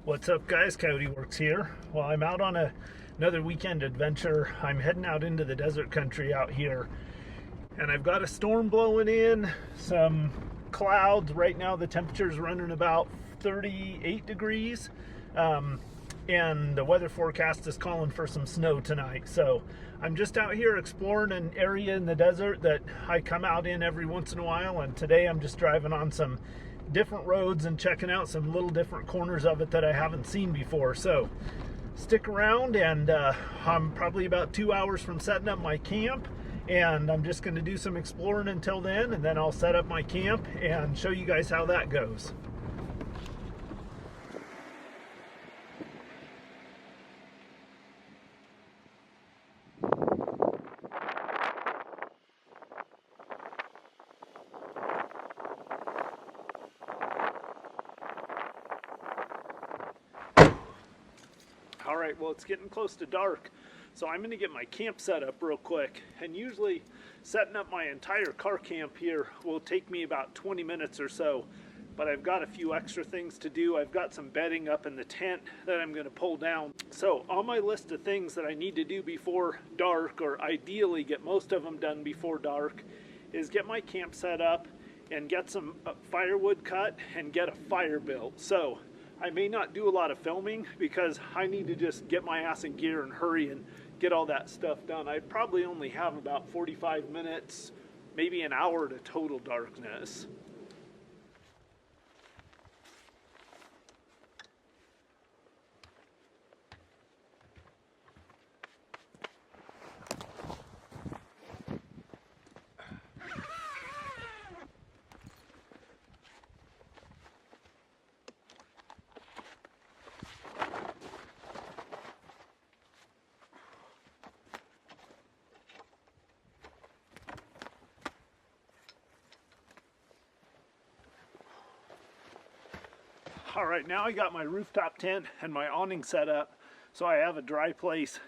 What's up, guys? Coyote Works here. Well, I'm out on another weekend adventure. I'm heading out into the desert country out here, and I've got a storm blowing in, some clouds. Right now the temperature's running about 38 degrees, and the weather forecast is calling for some snow tonight. So I'm just out here exploring an area in the desert that I come out in every once in a while, and today I'm just driving on some different roads and checking out some little different corners of it that I haven't seen before. So stick around, and I'm probably about 2 hours from setting up my camp, and I'm just going to do some exploring until then, and then I'll set up my camp and show you guys how that goes. All right, well, it's getting close to dark, so I'm going to get my camp set up real quick. And usually setting up my entire car camp here will take me about 20 minutes or so, but I've got a few extra things to do. I've got some bedding up in the tent that I'm going to pull down. So on my list of things that I need to do before dark, or ideally get most of them done before dark, is get my camp set up and get some firewood cut and get a fire built. So I may not do a lot of filming because I need to just get my ass in gear and hurry and get all that stuff done. I probably only have about 45 minutes, maybe an hour to total darkness. All right, now I got my rooftop tent and my awning set up, so I have a dry place.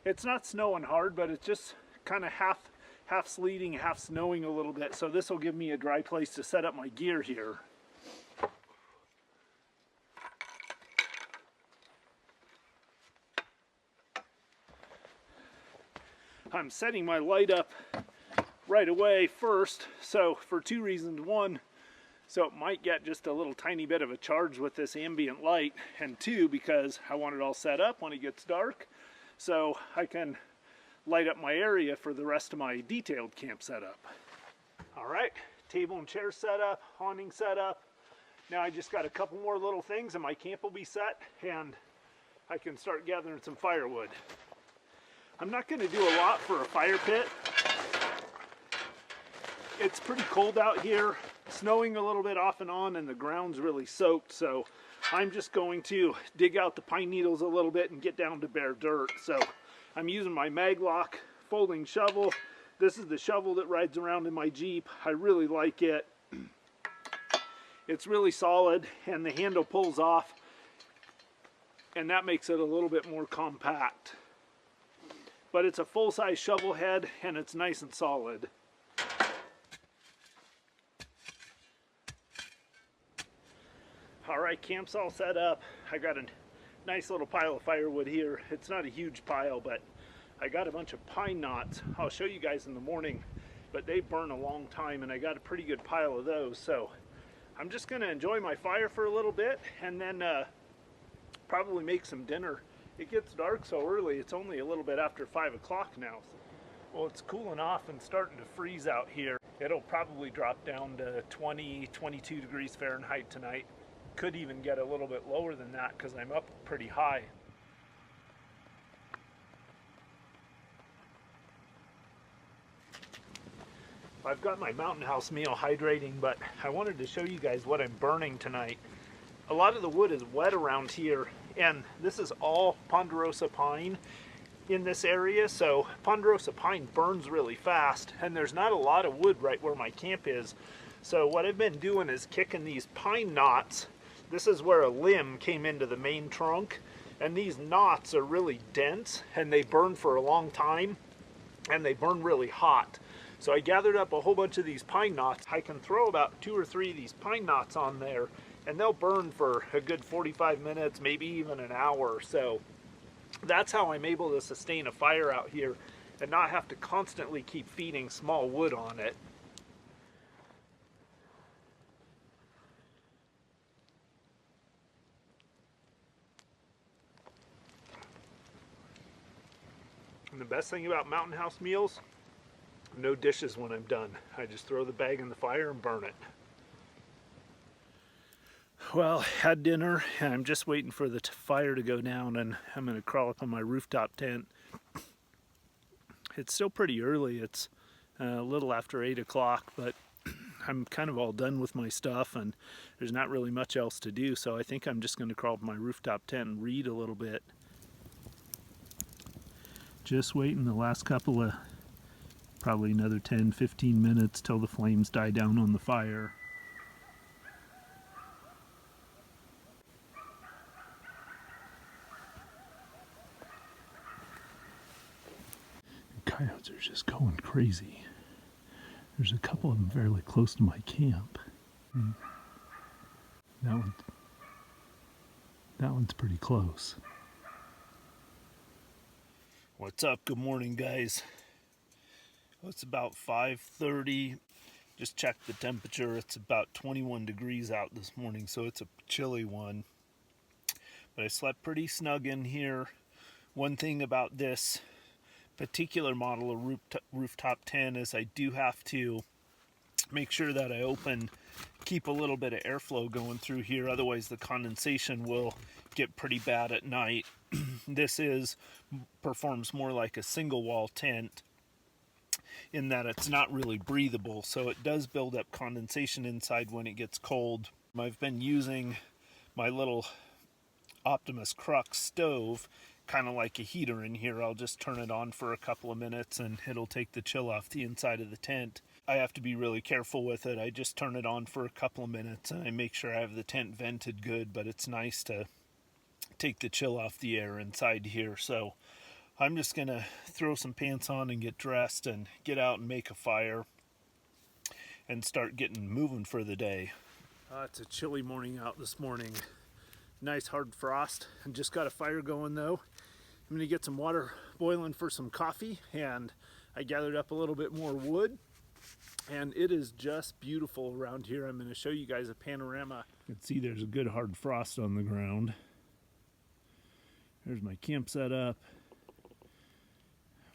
It's not snowing hard, but it's just kind of half sleeting, half snowing a little bit, so this will give me a dry place to set up my gear here. I'm setting my light up right away first, so for two reasons. One, so it might get just a little tiny bit of a charge with this ambient light, and two, because I want it all set up when it gets dark so I can light up my area for the rest of my detailed camp setup. All right, table and chair set up, awning set up. Now I just got a couple more little things and my camp will be set, and I can start gathering some firewood. I'm not going to do a lot for a fire pit. It's pretty cold out here, snowing a little bit off and on, and the ground's really soaked, so I'm just going to dig out the pine needles a little bit and get down to bare dirt. So I'm using my Maglock folding shovel. This is the shovel that rides around in my Jeep. I really like it. It's really solid, and the handle pulls off, and that makes it a little bit more compact. But it's a full-size shovel head, and it's nice and solid. All right, camp's all set up. I got a nice little pile of firewood here. It's not a huge pile, but I got a bunch of pine knots. I'll show you guys in the morning, but they burn a long time, and I got a pretty good pile of those. So I'm just gonna enjoy my fire for a little bit, and then probably make some dinner. It gets dark so early. It's only a little bit after 5 o'clock now. Well, it's cooling off and starting to freeze out here. It'll probably drop down to 20, 22 degrees Fahrenheit tonight. Could even get a little bit lower than that because I'm up pretty high. I've got my Mountain House meal hydrating, but I wanted to show you guys what I'm burning tonight. A lot of the wood is wet around here, and this is all ponderosa pine in this area, so ponderosa pine burns really fast, and there's not a lot of wood right where my camp is. So what I've been doing is kicking these pine knots. This is where a limb came into the main trunk, and these knots are really dense, and they burn for a long time, and they burn really hot. So I gathered up a whole bunch of these pine knots. I can throw about 2 or 3 of these pine knots on there, and they'll burn for a good 45 minutes, maybe even an hour. So that's how I'm able to sustain a fire out here and not have to constantly keep feeding small wood on it. And the best thing about Mountain House meals, no dishes when I'm done. I just throw the bag in the fire and burn it. Well, had dinner, and I'm just waiting for the fire to go down, and I'm going to crawl up on my rooftop tent. It's still pretty early. It's a little after 8 o'clock, but I'm kind of all done with my stuff, and there's not really much else to do, so I think I'm just going to crawl up my rooftop tent and read a little bit. Just waiting the last couple of, probably another 10-15 minutes till the flames die down on the fire. Coyotes are just going crazy. There's a couple of them fairly close to my camp. That one's pretty close. What's up? Good morning, guys. Well, it's about 5:30. Just checked the temperature. It's about 21 degrees out this morning, so it's a chilly one. But I slept pretty snug in here. One thing about this particular model of rooftop tent is I do have to make sure that I keep a little bit of airflow going through here, otherwise the condensation will get pretty bad at night. This performs more like a single wall tent in that it's not really breathable, so it does build up condensation inside when it gets cold. I've been using my little Optimus Crux stove, kind of like a heater in here. I'll just turn it on for a couple of minutes and it'll take the chill off the inside of the tent. I have to be really careful with it. I just turn it on for a couple of minutes and I make sure I have the tent vented good, but it's nice to take the chill off the air inside here. So I'm just gonna throw some pants on and get dressed and get out and make a fire and start getting moving for the day. It's a chilly morning out this morning. Nice hard frost. I just got a fire going though. I'm gonna get some water boiling for some coffee, and I gathered up a little bit more wood, and it is just beautiful around here. I'm gonna show you guys a panorama. You can see there's a good hard frost on the ground. There's my camp set up.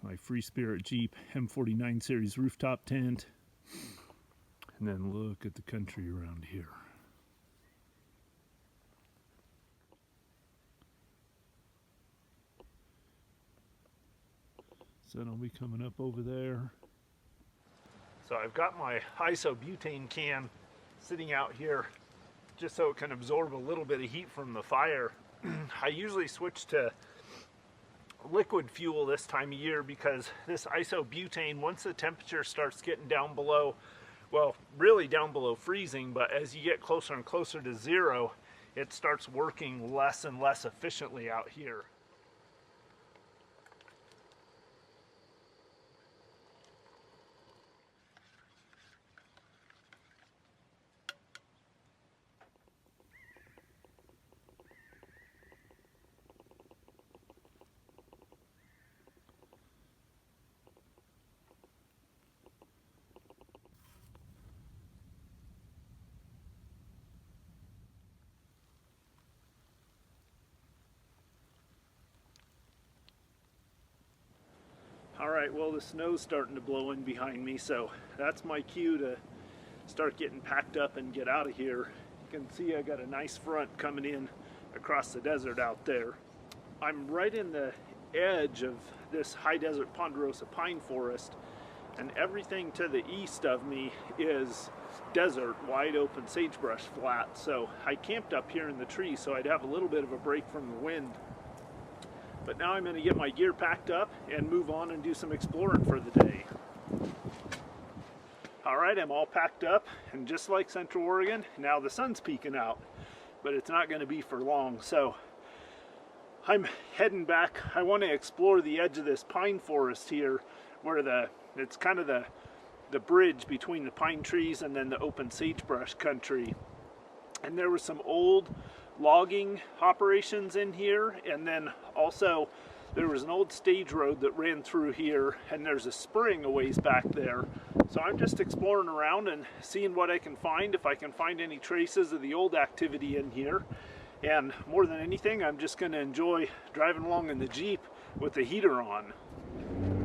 My Free Spirit Jeep M49 series rooftop tent. And then look at the country around here. Sun will be coming up over there. So I've got my isobutane can sitting out here just so it can absorb a little bit of heat from the fire. I usually switch to liquid fuel this time of year because this isobutane, once the temperature starts getting down below, well, really down below freezing, but as you get closer and closer to zero, it starts working less and less efficiently out here. All right, well, the snow's starting to blow in behind me, so that's my cue to start getting packed up and get out of here. You can see I got a nice front coming in across the desert out there. I'm right in the edge of this high desert ponderosa pine forest, and everything to the east of me is desert, wide open sagebrush flat. So I camped up here in the trees so I'd have a little bit of a break from the wind. But now I'm going to get my gear packed up and move on and do some exploring for the day. Alright, I'm all packed up, and just like Central Oregon, now the sun's peeking out, but it's not going to be for long. So I'm heading back. I want to explore the edge of this pine forest here, where it's kind of the bridge between the pine trees and then the open sagebrush country. and there was some old logging operations in here, and then also there was an old stage road that ran through here, and there's a spring a ways back there. So I'm just exploring around and seeing what I can find, if I can find any traces of the old activity in here. And more than anything, I'm just going to enjoy driving along in the Jeep with the heater on.